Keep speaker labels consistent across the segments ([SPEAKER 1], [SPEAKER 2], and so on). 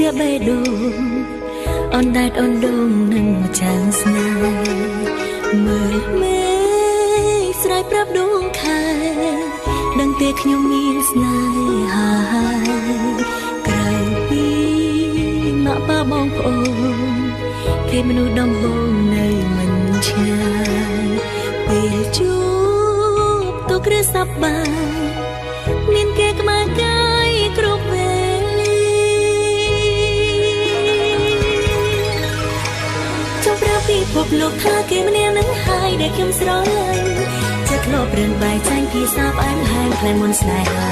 [SPEAKER 1] ជាបេះដូងអូនដែតអូនដងនឹងចាំងស្នេហ៍មើលមេស្រ័យប្រាប់ដួងខែដឹងទេខ្ញុំមានស្នេហាក្រៅពីម៉ាក់ប៉ាបងប្អូនគេមនុស្សដំបងនៅមិនឆ្ងាយពេលជួបទូគ្រាសប្បាយមានគេក្បែរកាយគ្រប់ពេលចង់ប្រាប់ពិភពលោកថាគេម្នាក់នឹងហើយដែលខ្ញុំស្រឡាញ់ចិត្តធ្លាប់រឿងបែកចាញ់ពីសាបអែមហែងផ្លែមុនស្នេហា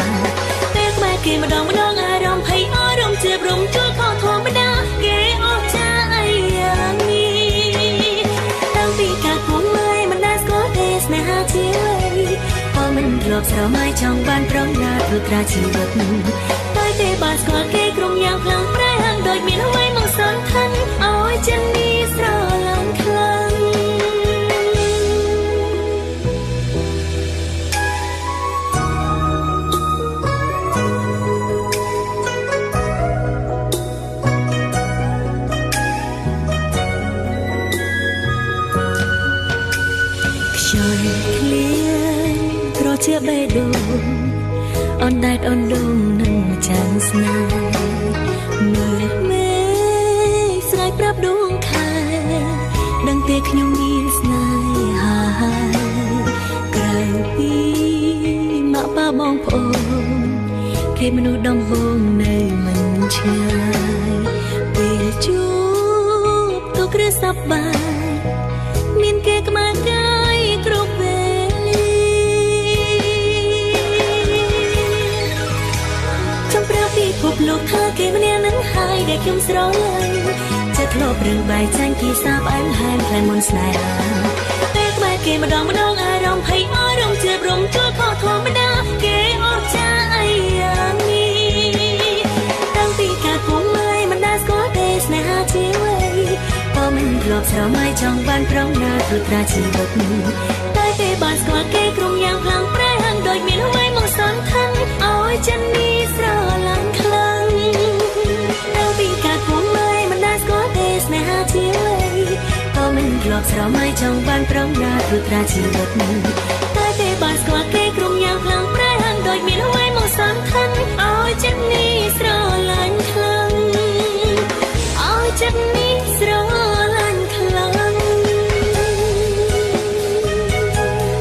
[SPEAKER 1] ពេលក្បែរគេម្ដងអារម្មណ៍ភ័យអារម្មណ៍ជារំជួលខុសធម្មតាគេអស់ចាអីយ៉ាងនេះតាំងពីកាត់ពុំមិនដែលស្គាល់ទេស្នេហាជាអ្វីមិនធ្លាប់ស្រមៃចង់បានប្រងណាធ្វើត្រាជីវិតតែទេបានស្គាល់គេក្រុមយ៉ាងខ្លាំងប្រែហាំងដូចមានអ្វីមកសន្តានឲ្យចិននេះស្រឡាញ់ខ្លាំងខ្យល់ឃ្លៀងត្រជាបេះដូងអូនដែតអូនដងនឹងចាំងស្នេហ៍មើលមេស្រ័យប្រាប់ដួងខែដឹងទេខ្ញុំមានស្នេហាក្រៅពីម៉ាក់ប៉ាបងប្អូនគេមនុស្សដំបងនៅមិនឆ្ងាយពេលជួបទូគ្រាសប្បាយមានគេក្បែរកាយគ្រប់ពេលចង់ប្រាប់ពិភពលោកថាគេម្នាក់នឹងហើយដែលខ្ញុំស្រឡាញ់ចិត្តធ្លាប់រឿងបែកចាញ់ពីសាបអែមហែងផ្លែមុនស្នេហាពេលក្បែរគេម្ដងអារម្មណ៍ភ័យអារម្មណ៍ជារំជួលខុសធម្មតាគេអស់ចាអីយ៉ាងនេះតាំងពីកាត់ពុំមិនដែលស្គាល់ទេស្នេហាជាអ្វីមិនធ្លាប់ស្រមៃចង់បានប្រងណាធ្វើត្រាជីវិតតែទេបានស្គាល់គេក្រុមយ៉ាងខ្លាំងប្រែហាំងដូចមានអ្វីមកសន្តានឲ្យចិននេះស្រឡាញ់ខ្លាំងតាំងពីកាត់ពុំមិនដែលស្គាល់ទេស្នេហាជាអ្វីមិនធ្លាប់ស្រមៃចង់បានប្រងណាធ្វើត្រាជីវិត